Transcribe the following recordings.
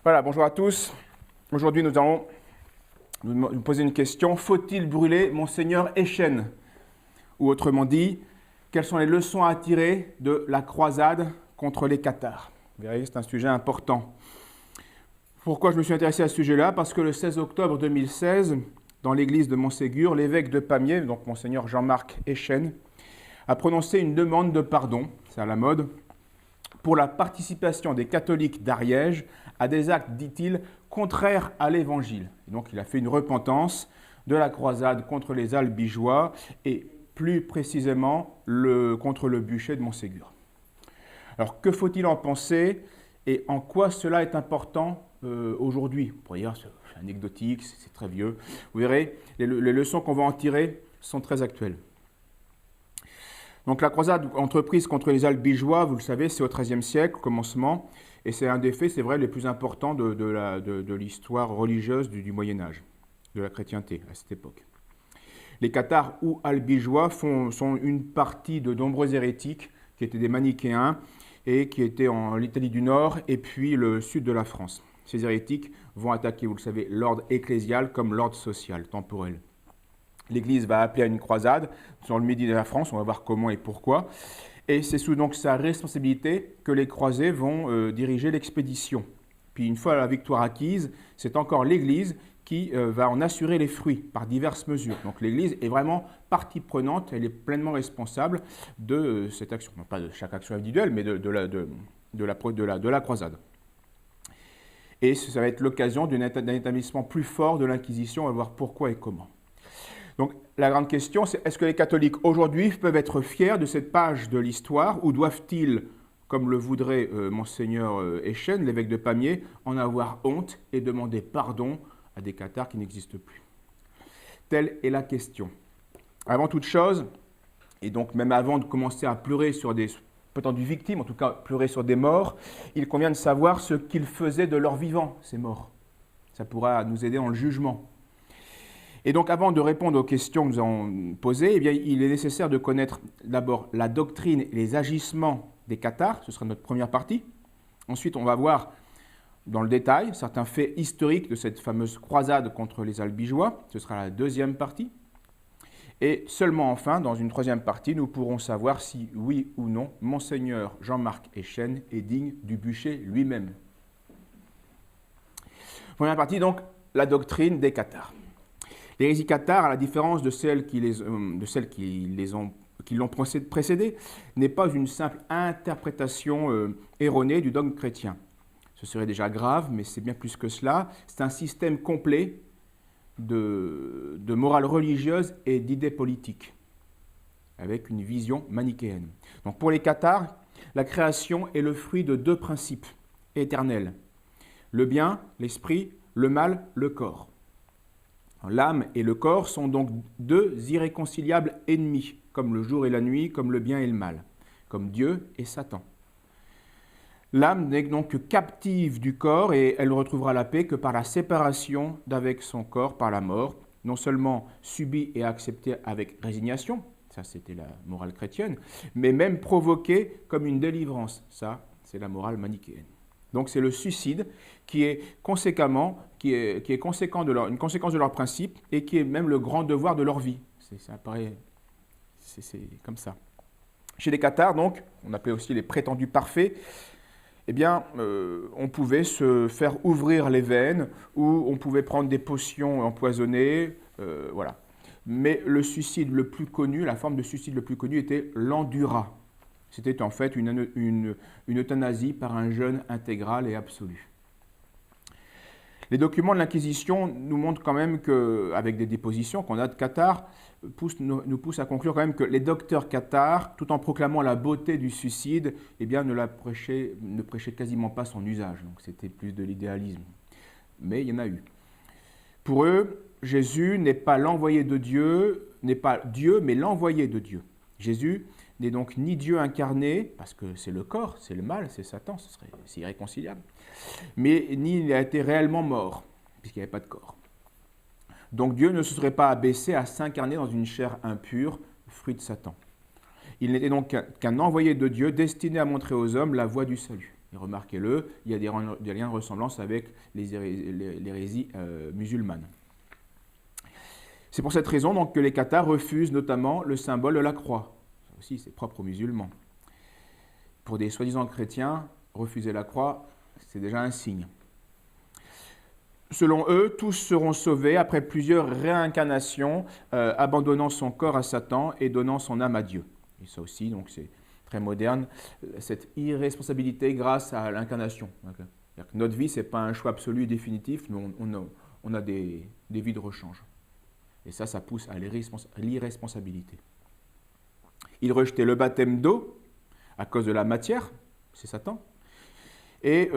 Voilà, bonjour à tous. Aujourd'hui, nous allons nous poser une question. Faut-il brûler Monseigneur Echen? Ou autrement dit, quelles sont les leçons à tirer de la croisade contre les Cathares? Vous verrez, c'est un sujet important. Pourquoi je me suis intéressé à ce sujet-là? Parce que le 16 octobre 2016, dans l'église de Montségur, l'évêque de Pamiers, donc Monseigneur Jean-Marc Echen, a prononcé une demande de pardon, c'est à la mode, pour la participation des catholiques d'Ariège à des actes, dit-il, contraires à l'Évangile. Donc il a fait une repentance de la croisade contre les Albigeois et plus précisément contre le bûcher de Montségur. Alors que faut-il en penser et en quoi cela est important aujourd'hui? Vous pourriez dire, c'est anecdotique, c'est très vieux. Vous verrez, les leçons qu'on va en tirer sont très actuelles. Donc la croisade entreprise contre les Albigeois, vous le savez, c'est au XIIIe siècle, au commencement, et c'est un des faits, c'est vrai, les plus importants de l'histoire religieuse du Moyen-Âge, de la chrétienté à cette époque. Les Cathares ou Albigeois sont une partie de nombreux hérétiques qui étaient des manichéens et qui étaient en l'Italie du Nord et puis le sud de la France. Ces hérétiques vont attaquer, vous le savez, l'ordre ecclésial comme l'ordre social, temporel. L'Église va appeler à une croisade sur le midi de la France, on va voir comment et pourquoi. Et c'est sous donc sa responsabilité que les croisés vont diriger l'expédition. Puis une fois la victoire acquise, c'est encore l'Église qui va en assurer les fruits par diverses mesures. Donc l'Église est vraiment partie prenante, elle est pleinement responsable de cette action. Non pas de chaque action individuelle, mais de la croisade. Et ça va être l'occasion d'un établissement plus fort de l'Inquisition, on va voir pourquoi et comment. Donc la grande question, c'est est-ce que les catholiques aujourd'hui peuvent être fiers de cette page de l'histoire ou doivent-ils, comme le voudrait Monseigneur Echen, l'évêque de Pamiers, en avoir honte et demander pardon à des cathares qui n'existent plus? Telle est la question. Avant toute chose, et donc même avant de commencer à pleurer sur des prétendues victimes, en tout cas pleurer sur des morts, il convient de savoir ce qu'ils faisaient de leurs vivants, ces morts. Ça pourra nous aider dans le jugement. Et donc, avant de répondre aux questions que nous avons posées, eh bien, il est nécessaire de connaître d'abord la doctrine et les agissements des cathares, ce sera notre première partie. Ensuite, on va voir dans le détail certains faits historiques de cette fameuse croisade contre les Albigeois, ce sera la deuxième partie. Et seulement enfin, dans une troisième partie, nous pourrons savoir si, oui ou non, Monseigneur Jean-Marc Echen est digne du bûcher lui-même. Première partie, donc, la doctrine des cathares. L'hérésie cathare, à la différence de celles qui l'ont précédée, n'est pas une simple interprétation erronée du dogme chrétien. Ce serait déjà grave, mais c'est bien plus que cela. C'est un système complet de morale religieuse et d'idées politiques, avec une vision manichéenne. Donc pour les cathares, la création est le fruit de deux principes éternels. Le bien, l'esprit, le mal, le corps. L'âme et le corps sont donc deux irréconciliables ennemis, comme le jour et la nuit, comme le bien et le mal, comme Dieu et Satan. L'âme n'est donc que captive du corps et elle ne retrouvera la paix que par la séparation d'avec son corps par la mort, non seulement subie et acceptée avec résignation, ça c'était la morale chrétienne, mais même provoquée comme une délivrance, ça c'est la morale manichéenne. Donc c'est le suicide qui est une conséquence de leur principe et qui est même le grand devoir de leur vie. C'est comme ça. Chez les cathares, donc, on appelait aussi les prétendus parfaits, eh bien, on pouvait se faire ouvrir les veines ou on pouvait prendre des potions empoisonnées, voilà. Mais le suicide le plus connu, la forme de suicide le plus connu était l'endurat. C'était en fait une euthanasie par un jeûne intégral et absolu. Les documents de l'Inquisition nous montrent quand même qu'avec des dépositions qu'on a de cathares, nous poussent à conclure quand même que les docteurs cathares, tout en proclamant la beauté du suicide, eh bien, ne prêchaient quasiment pas son usage. Donc c'était plus de l'idéalisme. Mais il y en a eu. Pour eux, Jésus n'est pas l'envoyé de Dieu, n'est pas Dieu, mais l'envoyé de Dieu. Jésus n'est donc ni Dieu incarné, parce que c'est le corps, c'est le mal, c'est Satan, c'est irréconciliable, mais ni il a été réellement mort, puisqu'il n'y avait pas de corps. Donc Dieu ne se serait pas abaissé à s'incarner dans une chair impure, fruit de Satan. Il n'était donc qu'un envoyé de Dieu destiné à montrer aux hommes la voie du salut. Et remarquez-le, il y a des liens de ressemblance avec l'hérésie musulmane. C'est pour cette raison donc, que les cathares refusent notamment le symbole de la croix. Ça aussi, c'est propre aux musulmans. Pour des soi-disant chrétiens, refuser la croix, c'est déjà un signe. Selon eux, tous seront sauvés après plusieurs réincarnations, abandonnant son corps à Satan et donnant son âme à Dieu. Et ça aussi, donc c'est très moderne, cette irresponsabilité grâce à l'incarnation. Notre vie, ce n'est pas un choix absolu et définitif, mais on a des vies de rechange. Et ça pousse à l'irresponsabilité. Ils rejetaient le baptême d'eau à cause de la matière, c'est Satan. Et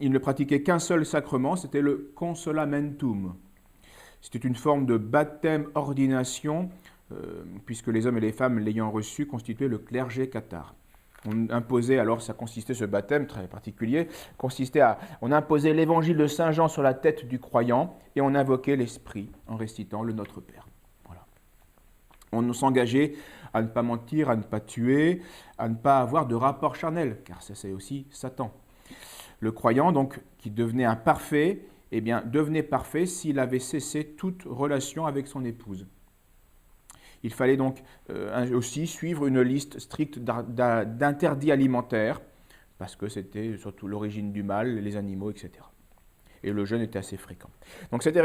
ils ne pratiquaient qu'un seul sacrement, c'était le consolamentum. C'était une forme de baptême-ordination, puisque les hommes et les femmes l'ayant reçu constituaient le clergé cathare. On imposait, alors ça consistait, ce baptême très particulier, on imposait l'évangile de Saint Jean sur la tête du croyant et on invoquait l'Esprit en récitant le Notre Père. Voilà. On s'engageait à ne pas mentir, à ne pas tuer, à ne pas avoir de rapport charnel, car ça c'est aussi Satan. Le croyant, donc, qui devenait un parfait, eh bien, devenait parfait s'il avait cessé toute relation avec son épouse. Il fallait donc aussi suivre une liste stricte d'interdits alimentaires, parce que c'était surtout l'origine du mal, les animaux, etc. Et le jeûne était assez fréquent. Donc cette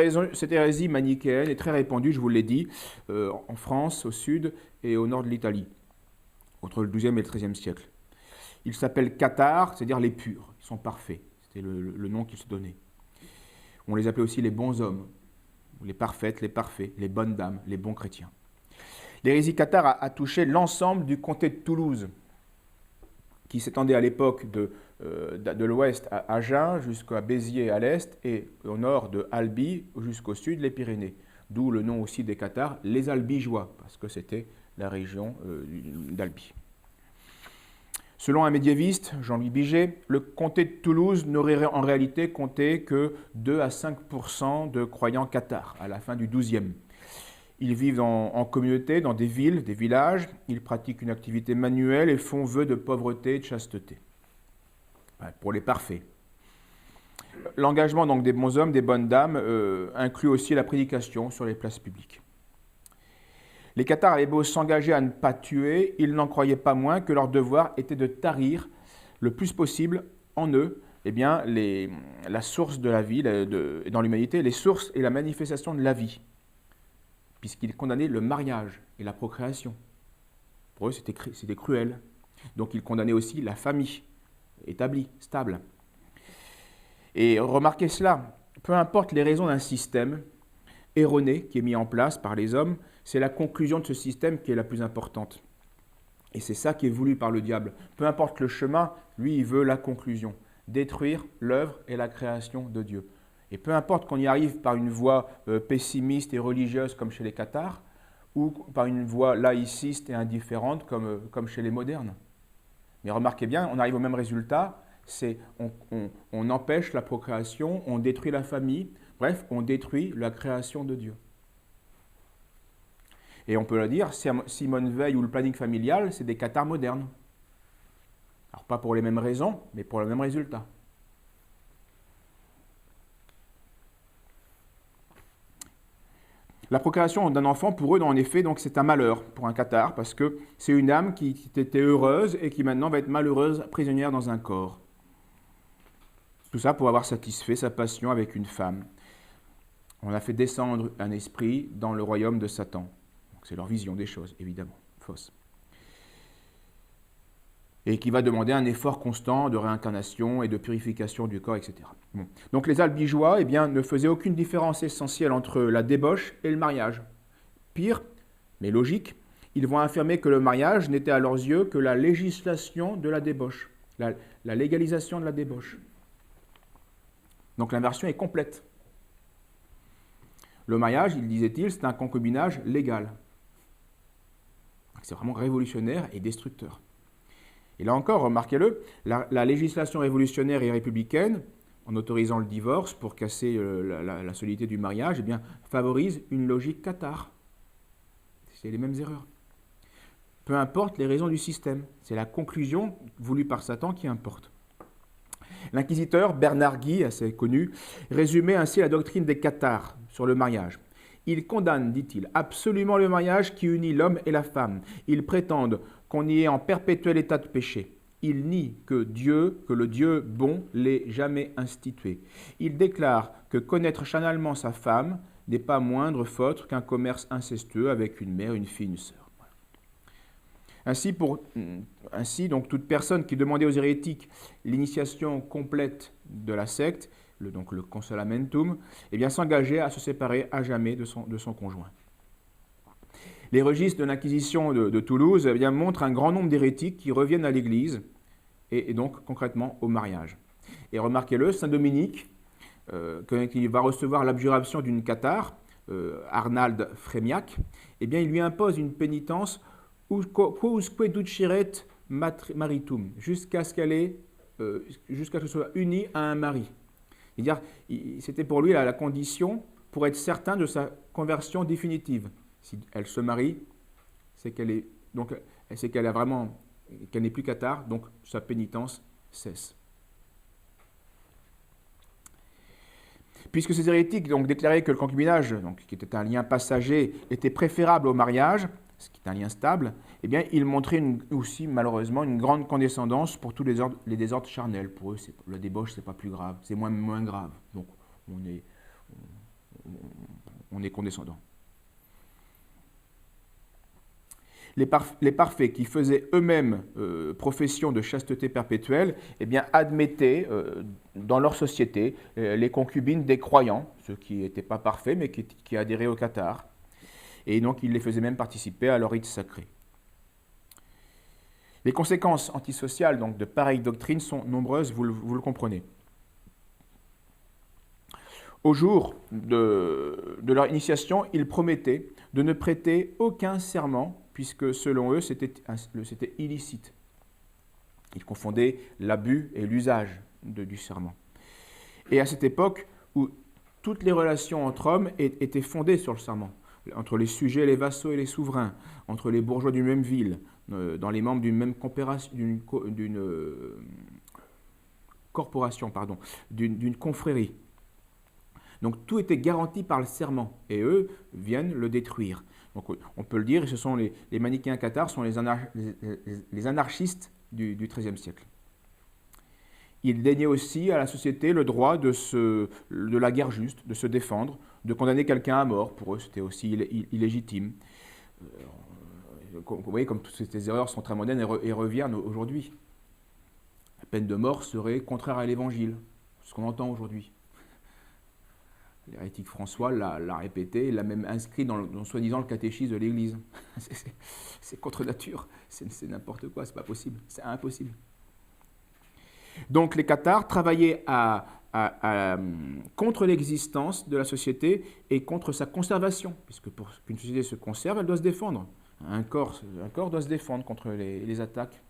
hérésie manichéenne est très répandue, je vous l'ai dit, en France, au sud et au nord de l'Italie, entre le XIIe et le XIIIe siècle. Ils s'appellent cathares, c'est-à-dire les purs, ils sont parfaits, c'était le nom qu'ils se donnaient. On les appelait aussi les bons hommes, les parfaites, les parfaits, les bonnes dames, les bons chrétiens. L'hérésie cathare a touché l'ensemble du comté de Toulouse, qui s'étendait à l'époque de l'ouest à Agen jusqu'à Béziers à l'est et au nord de Albi jusqu'au sud les Pyrénées. D'où le nom aussi des cathares, les Albigeois, parce que c'était la région d'Albi. Selon un médiéviste, Jean-Louis Biget, le comté de Toulouse n'aurait en réalité compté que 2 à 5% de croyants cathares à la fin du XIIe. Ils vivent en communauté, dans des villes, des villages. Ils pratiquent une activité manuelle et font vœu de pauvreté et de chasteté. Pour les parfaits. L'engagement donc des bons hommes, des bonnes dames, inclut aussi la prédication sur les places publiques. Les cathares avaient beau s'engager à ne pas tuer, ils n'en croyaient pas moins que leur devoir était de tarir le plus possible en eux eh bien, la source de la vie dans l'humanité, les sources et la manifestation de la vie, puisqu'ils condamnaient le mariage et la procréation. Pour eux, c'était cruel. Donc, ils condamnaient aussi la famille, établie, stable. Et remarquez cela, peu importe les raisons d'un système erroné qui est mis en place par les hommes, c'est la conclusion de ce système qui est la plus importante. Et c'est ça qui est voulu par le diable. Peu importe le chemin, lui, il veut la conclusion. Détruire l'œuvre et la création de Dieu. Et peu importe qu'on y arrive par une voie pessimiste et religieuse comme chez les cathares, ou par une voie laïciste et indifférente comme chez les modernes. Mais remarquez bien, on arrive au même résultat, c'est on empêche la procréation, on détruit la famille, bref, on détruit la création de Dieu. Et on peut le dire, Simone Veil ou le planning familial, c'est des cathares modernes. Alors pas pour les mêmes raisons, mais pour le même résultat. La procréation d'un enfant, pour eux, en effet, donc c'est un malheur pour un cathare, parce que c'est une âme qui était heureuse et qui maintenant va être malheureuse, prisonnière dans un corps. Tout ça pour avoir satisfait sa passion avec une femme. On a fait descendre un esprit dans le royaume de Satan. C'est leur vision des choses, évidemment, fausse. Et qui va demander un effort constant de réincarnation et de purification du corps, etc. Bon. Donc les albigeois ne faisaient aucune différence essentielle entre la débauche et le mariage. Pire, mais logique, ils vont affirmer que le mariage n'était à leurs yeux que la législation de la débauche, la légalisation de la débauche. Donc l'inversion est complète. Le mariage, disait-il, c'est un concubinage légal. C'est vraiment révolutionnaire et destructeur. Et là encore, remarquez-le, la législation révolutionnaire et républicaine, en autorisant le divorce pour casser la solidité du mariage, favorise une logique cathare. C'est les mêmes erreurs. peu importe les raisons du système. C'est la conclusion voulue par Satan qui importe. L'inquisiteur Bernard Guy, assez connu, résumait ainsi la doctrine des cathares sur le mariage. Ils condamnent, dit-il, absolument le mariage qui unit l'homme et la femme. Ils prétendent qu'on y est en perpétuel état de péché. Ils nient que le Dieu bon, l'ait jamais institué. Ils déclarent que connaître charnellement sa femme n'est pas moindre faute qu'un commerce incestueux avec une mère, une fille, une sœur. Ainsi, donc, toute personne qui demandait aux hérétiques l'initiation complète de la secte, donc le consolamentum, eh bien, s'engageait à se séparer à jamais de son conjoint. Les registres de l'Inquisition de Toulouse eh bien, montrent un grand nombre d'hérétiques qui reviennent à l'Église et donc concrètement au mariage. Et remarquez-le, Saint Dominique, qui va recevoir l'abjuration d'une cathare, Arnald Frémiac, eh bien, il lui impose une pénitence quousque duciret maritum, jusqu'à ce qu'elle soit unie à un mari. C'est-à-dire, c'était pour lui la condition pour être certain de sa conversion définitive. Si elle se marie, c'est qu'elle n'est plus cathare, donc sa pénitence cesse. Puisque ces hérétiques donc, déclaraient que le concubinage, donc, qui était un lien passager, était préférable au mariage, ce qui est un lien stable, eh bien, ils montraient aussi malheureusement une grande condescendance pour tous les désordres charnels. Pour eux, la débauche, c'est pas plus grave, c'est moins grave. Donc, on est condescendant. Les parfaits qui faisaient eux-mêmes profession de chasteté perpétuelle, eh bien, admettaient dans leur société les concubines des croyants, ceux qui n'étaient pas parfaits mais qui adhéraient au cathare. Et donc, ils les faisaient même participer à leur rite sacré. Les conséquences antisociales donc, de pareilles doctrines sont nombreuses, vous le comprenez. Au jour de leur initiation, ils promettaient de ne prêter aucun serment, puisque selon eux, c'était illicite. Ils confondaient l'abus et l'usage du serment. Et à cette époque où toutes les relations entre hommes étaient fondées sur le serment, entre les sujets, les vassaux et les souverains, entre les bourgeois d'une même ville, dans les membres d'une même d'une confrérie. Donc tout était garanti par le serment, et eux viennent le détruire. Donc on peut le dire, ce sont les manichéens cathares, sont les anarchistes du XIIIe siècle. Ils déniaient aussi à la société le droit de la guerre juste, de se défendre, de condamner quelqu'un à mort. Pour eux, c'était aussi illégitime. Vous voyez, comme toutes ces erreurs sont très modernes et reviennent aujourd'hui. La peine de mort serait contraire à l'Évangile, ce qu'on entend aujourd'hui. L'hérétique François l'a répété, il l'a même inscrit dans soi-disant le catéchisme de l'Église. C'est contre nature, c'est n'importe quoi, c'est pas possible, c'est impossible. Donc les cathares travaillaient contre l'existence de la société et contre sa conservation, puisque pour qu'une société se conserve, elle doit se défendre. Un corps doit se défendre contre les attaques.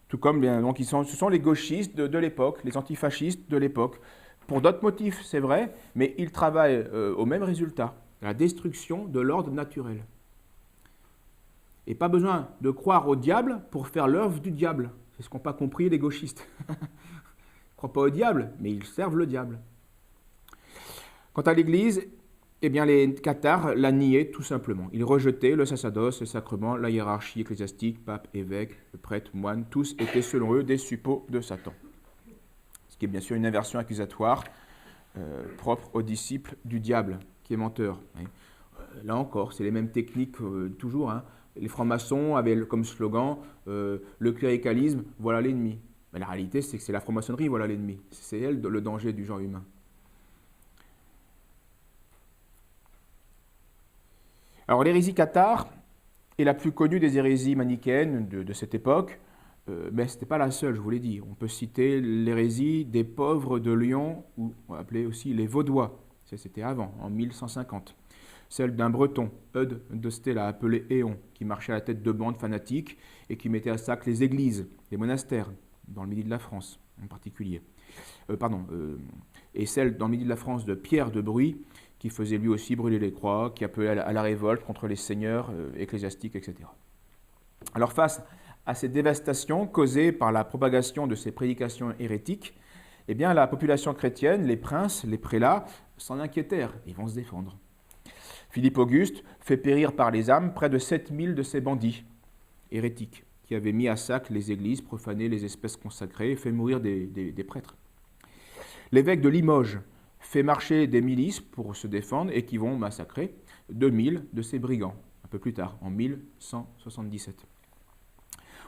Tout comme, bien, donc, ce sont les gauchistes de l'époque, les antifascistes de l'époque. Pour d'autres motifs, c'est vrai, mais ils travaillent au même résultat, la destruction de l'ordre naturel. Et pas besoin de croire au diable pour faire l'œuvre du diable. C'est ce qu'ont pas compris les gauchistes. Ils ne croient pas au diable, mais ils servent le diable. Quant à l'Église, eh bien, les cathares la niaient tout simplement. Ils rejetaient le sacerdoce, le sacrement, la hiérarchie ecclésiastique, pape, évêque, prêtre, moine. Tous étaient selon eux des suppôts de Satan. Ce qui est bien sûr une inversion accusatoire propre aux disciples du diable, qui est menteur. Là encore, c'est les mêmes techniques toujours. Les francs-maçons avaient comme slogan le cléricalisme, voilà l'ennemi. Mais la réalité, c'est que c'est la franc-maçonnerie, voilà l'ennemi. C'est elle le danger du genre humain. Alors l'hérésie cathare est la plus connue des hérésies manichéennes de cette époque, mais ce n'était pas la seule, je vous l'ai dit. On peut citer l'hérésie des pauvres de Lyon, ou on appelait aussi les Vaudois, c'était avant, en 1150. Celle d'un breton, Eudes de Stella, appelé Éon, qui marchait à la tête de bandes fanatiques et qui mettait à sac les églises, les monastères, dans le midi de la France en particulier. Et celle dans le midi de la France de Pierre de Bruy, qui faisait lui aussi brûler les croix, qui appelait à la révolte contre les seigneurs ecclésiastiques, etc. Alors face à ces dévastations causées par la propagation de ces prédications hérétiques, eh bien la population chrétienne, les princes, les prélats, s'en inquiétèrent, ils vont se défendre. Philippe Auguste fait périr par les armes près de 7000 de ces bandits hérétiques, qui avaient mis à sac les églises, profané les espèces consacrées et fait mourir des prêtres. L'évêque de Limoges fait marcher des milices pour se défendre et qui vont massacrer 2000 de ces brigands, un peu plus tard, en 1177.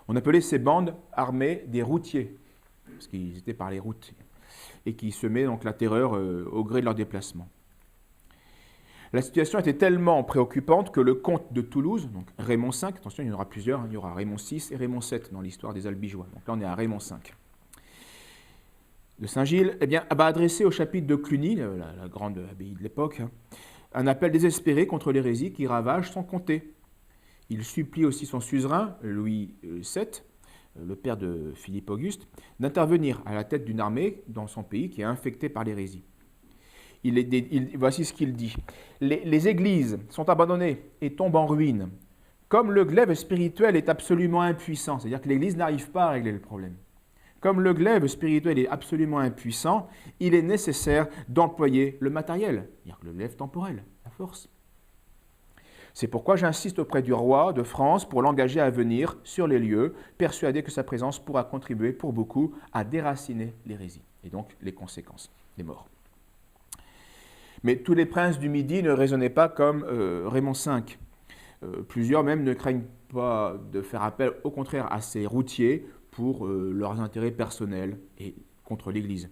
On appelait ces bandes armées des routiers, parce qu'ils étaient par les routes, et qui semaient donc la terreur au gré de leur déplacement. La situation était tellement préoccupante que le comte de Toulouse, donc Raymond V, attention, il y en aura plusieurs, il y aura Raymond VI et Raymond VII dans l'histoire des Albigeois. Donc là, on est à Raymond V. De Saint-Gilles, eh bien, va adresser au chapitre de Cluny, la grande abbaye de l'époque, un appel désespéré contre l'hérésie qui ravage son comté. Il supplie aussi son suzerain, Louis VII, le père de Philippe Auguste, d'intervenir à la tête d'une armée dans son pays qui est infectée par l'hérésie. Voici ce qu'il dit. Les églises sont abandonnées et tombent en ruine. Comme le glaive spirituel est absolument impuissant, c'est-à-dire que l'Église n'arrive pas à régler le problème. Comme le glaive spirituel est absolument impuissant, il est nécessaire d'employer le matériel, c'est-à-dire le glaive temporel, la force. C'est pourquoi j'insiste auprès du roi de France pour l'engager à venir sur les lieux, persuadé que sa présence pourra contribuer pour beaucoup à déraciner l'hérésie, et donc les conséquences, les morts. Mais tous les princes du Midi ne raisonnaient pas comme Raymond V. Plusieurs même ne craignent pas de faire appel, au contraire, à ces routiers pour leurs intérêts personnels et contre l'Église.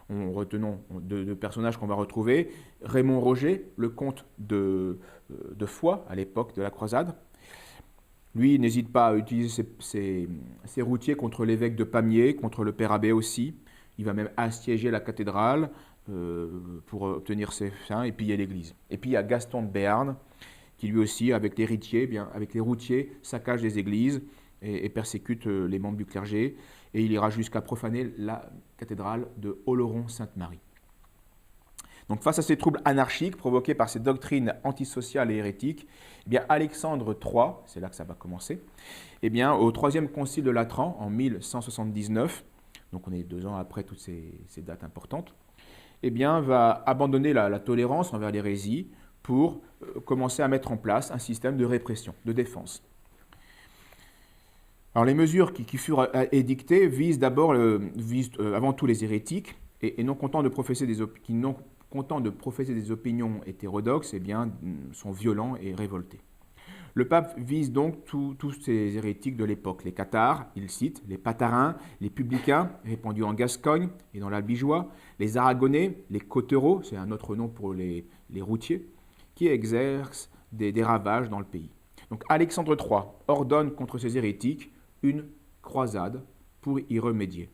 Retenons deux personnages qu'on va retrouver. Raymond Roger, le comte de Foix, à l'époque de la croisade. Lui, n'hésite pas à utiliser ses routiers contre l'évêque de Pamiers, contre le père abbé aussi. Il va même assiéger la cathédrale pour obtenir ses fins et piller l'église. Et puis il y a Gaston de Béarn, qui lui aussi, avec les routiers, saccage les églises et persécute les membres du clergé. Et il ira jusqu'à profaner la cathédrale de Oloron-Sainte-Marie. Donc face à ces troubles anarchiques provoqués par ces doctrines antisociales et hérétiques, eh bien Alexandre III, c'est là que ça va commencer, eh bien, au troisième concile de Latran, en 1179, donc on est 2 ans après toutes ces dates importantes, eh bien, va abandonner la tolérance envers l'hérésie pour commencer à mettre en place un système de répression, de défense. Alors les mesures qui furent édictées visent avant tout les hérétiques et non contents de professer des opinions hétérodoxes, eh bien, sont violents et révoltés. Le pape vise donc tous ces hérétiques de l'époque, les cathares, il cite, les patharins, les publicains, répandus en Gascogne et dans l'Albigeois, les aragonais, les cottereaux, c'est un autre nom pour les routiers, qui exercent des ravages dans le pays. Donc Alexandre III ordonne contre ces hérétiques une croisade pour y remédier.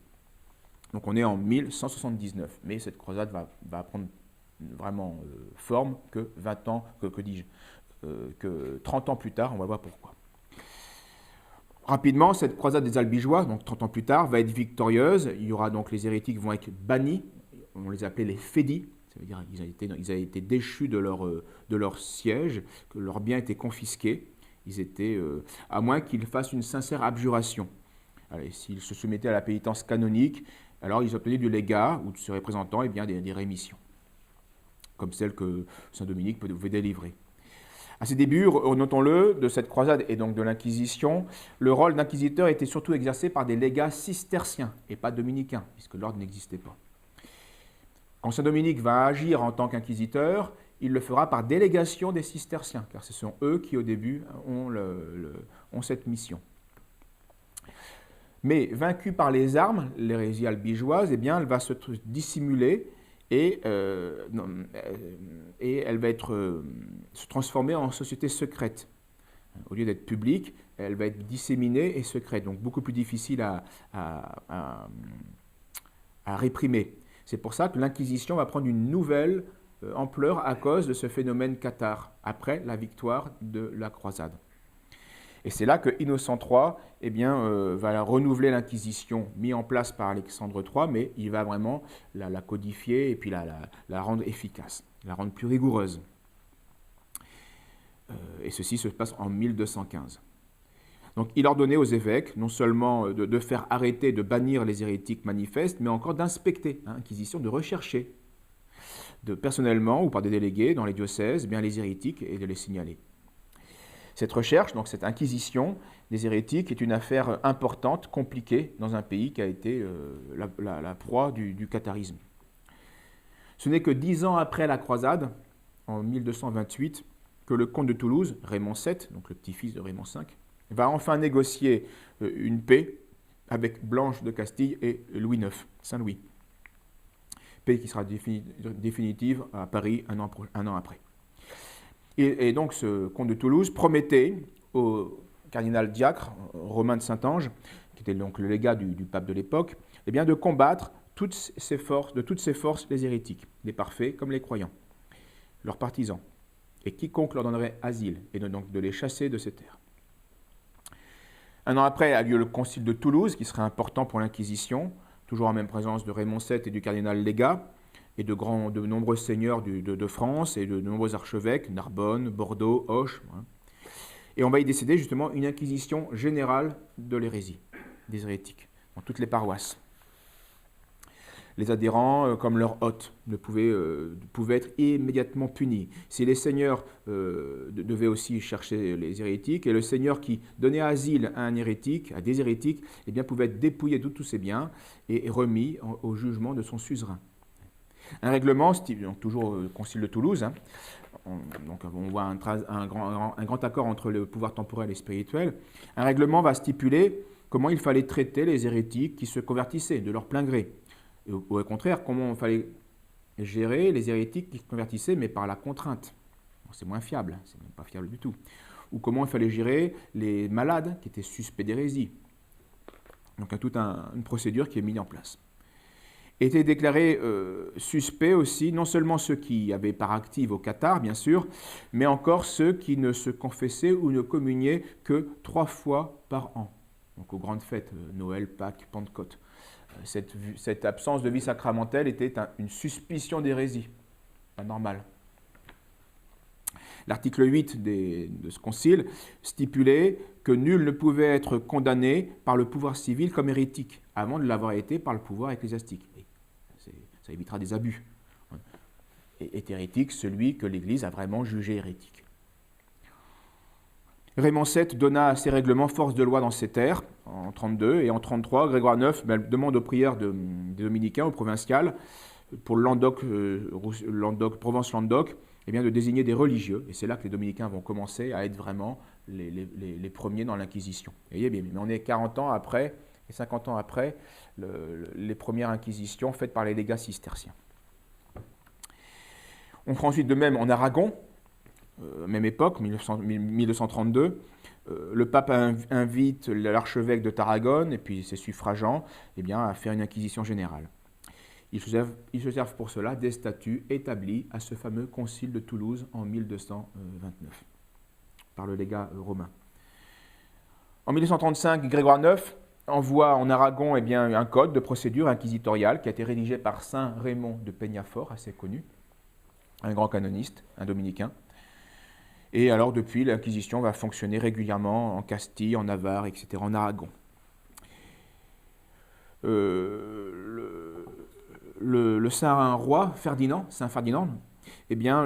Donc on est en 1179, mais cette croisade va prendre vraiment forme que 20 ans, que 30 ans plus tard, on va voir pourquoi. Rapidement, cette croisade des Albigeois, donc 30 ans plus tard, va être victorieuse. Il y aura donc les hérétiques vont être bannis, on les appelait les fédis, ça veut dire qu'ils avaient été déchus de leur siège, que leurs biens étaient confisqués. Ils étaient, à moins qu'ils fassent une sincère abjuration. S'ils se soumettaient à la pénitence canonique, alors ils obtenaient du légat ou de ses représentants eh bien, des rémissions, comme celle que saint Dominique pouvait délivrer. À ses débuts, notons-le, de cette croisade et donc de l'Inquisition, le rôle d'inquisiteur était surtout exercé par des légats cisterciens et pas dominicains, puisque l'ordre n'existait pas. Quand saint Dominique va agir en tant qu'inquisiteur, il le fera par délégation des cisterciens, car ce sont eux qui, au début, ont cette mission. Mais vaincue par les armes, l'hérésie albigeoise, eh bien, elle va se dissimuler et elle va se transformer en société secrète. Au lieu d'être publique, elle va être disséminée et secrète, donc beaucoup plus difficile à réprimer. C'est pour ça que l'Inquisition va prendre une nouvelle ampleur à cause de ce phénomène cathare, après la victoire de la croisade. Et c'est là que Innocent III eh bien, va renouveler l'Inquisition mise en place par Alexandre III, mais il va vraiment la codifier et puis la rendre efficace, la rendre plus rigoureuse. Et ceci se passe en 1215. Donc il ordonnait aux évêques non seulement de faire arrêter, de bannir les hérétiques manifestes, mais encore d'inspecter, Inquisition, de rechercher personnellement ou par des délégués dans les diocèses, eh bien, les hérétiques et de les signaler. Cette recherche, donc cette inquisition des hérétiques, est une affaire importante, compliquée, dans un pays qui a été la proie du catharisme. Ce n'est que 10 ans après la croisade, en 1228, que le comte de Toulouse, Raymond VII, donc le petit-fils de Raymond V, va enfin négocier une paix avec Blanche de Castille et Louis IX, Saint-Louis. Paix qui sera définitive à Paris un an après. Et donc ce comte de Toulouse promettait au cardinal diacre, Romain de Saint-Ange, qui était donc le légat du pape de l'époque, eh bien de combattre de toutes ses forces les hérétiques, les parfaits comme les croyants, leurs partisans, et quiconque leur donnerait asile, et donc de les chasser de ces terres. Un an après a lieu le concile de Toulouse, qui serait important pour l'Inquisition, toujours en même présence de Raymond VII et du cardinal légat, et de nombreux seigneurs de France et de nombreux archevêques, Narbonne, Bordeaux, Auch. Et on va y décider justement une inquisition générale de l'hérésie, des hérétiques, dans toutes les paroisses. Les adhérents, comme leurs hôtes, pouvaient être immédiatement punis. Si les seigneurs devaient aussi chercher les hérétiques, et le seigneur qui donnait asile à des hérétiques, eh bien, pouvait être dépouillé de tous ses biens et remis au jugement de son suzerain. Un règlement, donc toujours au concile de Toulouse, on voit un grand accord entre le pouvoir temporel et spirituel. Un règlement va stipuler comment il fallait traiter les hérétiques qui se convertissaient de leur plein gré. Et au contraire, comment il fallait gérer les hérétiques qui se convertissaient, mais par la contrainte. C'est moins fiable, c'est même pas fiable du tout. Ou comment il fallait gérer les malades qui étaient suspects d'hérésie. Donc il y a toute une procédure qui est mise en place. Étaient déclarés suspects aussi, non seulement ceux qui avaient part active au cathare, bien sûr, mais encore ceux qui ne se confessaient ou ne communiaient que 3 fois par an. Donc aux grandes fêtes, Noël, Pâques, Pentecôte. Cette absence de vie sacramentelle était une suspicion d'hérésie, pas normal. L'article 8 de ce concile stipulait que nul ne pouvait être condamné par le pouvoir civil comme hérétique, avant de l'avoir été par le pouvoir ecclésiastique. Ça évitera des abus. Est hérétique celui que l'Église a vraiment jugé hérétique. Raymond VII donna ces règlements force de loi dans ces terres, en 1932, et en 1933, Grégoire IX demande aux prières des dominicains, aux provinciales, pour Provence-Languedoc, eh bien, de désigner des religieux. Et c'est là que les dominicains vont commencer à être vraiment les premiers dans l'Inquisition. Vous voyez, mais on est 40 ans après, et 50 ans après, les premières inquisitions faites par les légats cisterciens. On fera ensuite de même en Aragon, même époque, 1232, le pape invite l'archevêque de Tarragone et puis ses suffragants eh bien, à faire une inquisition générale. Ils se servent pour cela des statuts établis à ce fameux concile de Toulouse en 1229 par le légat romain. En 1235, Grégoire IX envoie en Aragon eh bien, un code de procédure inquisitoriale qui a été rédigé par saint Raymond de Peñafort, assez connu, un grand canoniste, un dominicain. Et alors, depuis, l'Inquisition va fonctionner régulièrement en Castille, en Navarre, etc., en Aragon. Le saint roi Saint Ferdinand, eh bien,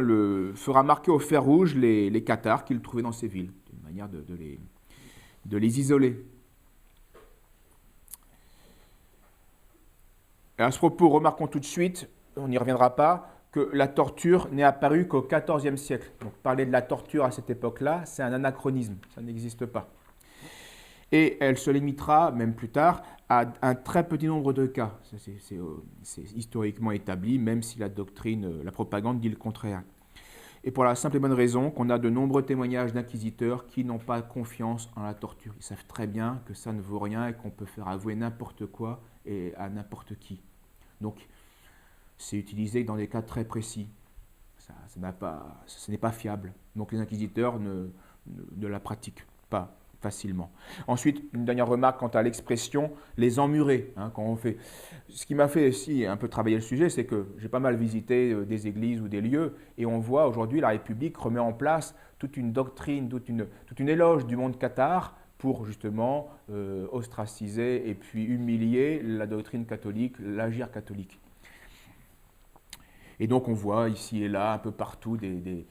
fera marquer au fer rouge les cathares qu'il trouvait dans ces villes, d'une manière de les isoler. Et à ce propos, remarquons tout de suite, on n'y reviendra pas, que la torture n'est apparue qu'au XIVe siècle. Donc parler de la torture à cette époque-là, c'est un anachronisme, ça n'existe pas. Et elle se limitera, même plus tard, à un très petit nombre de cas. C'est historiquement établi, même si la doctrine, la propagande dit le contraire. Et pour la simple et bonne raison qu'on a de nombreux témoignages d'inquisiteurs qui n'ont pas confiance en la torture. Ils savent très bien que ça ne vaut rien et qu'on peut faire avouer n'importe quoi et à n'importe qui. Donc, c'est utilisé dans des cas très précis. Ce n'est pas fiable. Donc les inquisiteurs ne la pratiquent pas. facilement. Ensuite, une dernière remarque quant à l'expression « les emmurés hein, ». Quand on fait... Ce qui m'a fait aussi un peu travailler le sujet, c'est que j'ai pas mal visité des églises ou des lieux, et on voit aujourd'hui la République remet en place toute une doctrine, toute une éloge du monde cathare pour justement ostraciser et puis humilier la doctrine catholique, l'agir catholique. Et donc on voit ici et là, un peu partout, des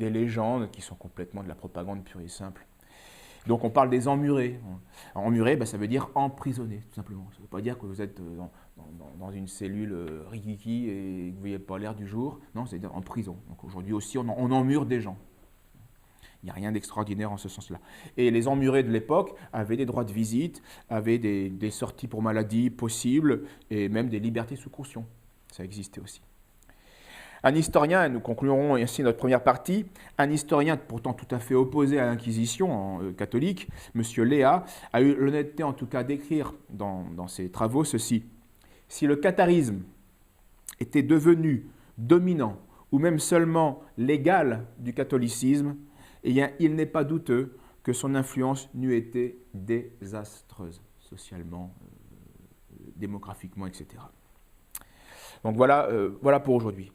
légendes qui sont complètement de la propagande pure et simple. Donc on parle des emmurés. Emmuré, ça veut dire emprisonné, tout simplement. Ça ne veut pas dire que vous êtes dans une cellule rikiki et que vous ne voyez pas l'air du jour. Non, c'est-à-dire en prison. Donc aujourd'hui aussi, on emmure des gens. Il n'y a rien d'extraordinaire en ce sens-là. Et les emmurés de l'époque avaient des droits de visite, avaient des sorties pour maladie possibles et même des libertés sous caution. Ça existait aussi. Un historien, et nous conclurons ainsi notre première partie, un historien pourtant tout à fait opposé à l'Inquisition catholique, M. Léa, a eu l'honnêteté en tout cas d'écrire dans ses travaux ceci. Si le catharisme était devenu dominant ou même seulement l'égal du catholicisme, eh bien, il n'est pas douteux que son influence n'eût été désastreuse, socialement, démographiquement, etc. Donc voilà pour aujourd'hui.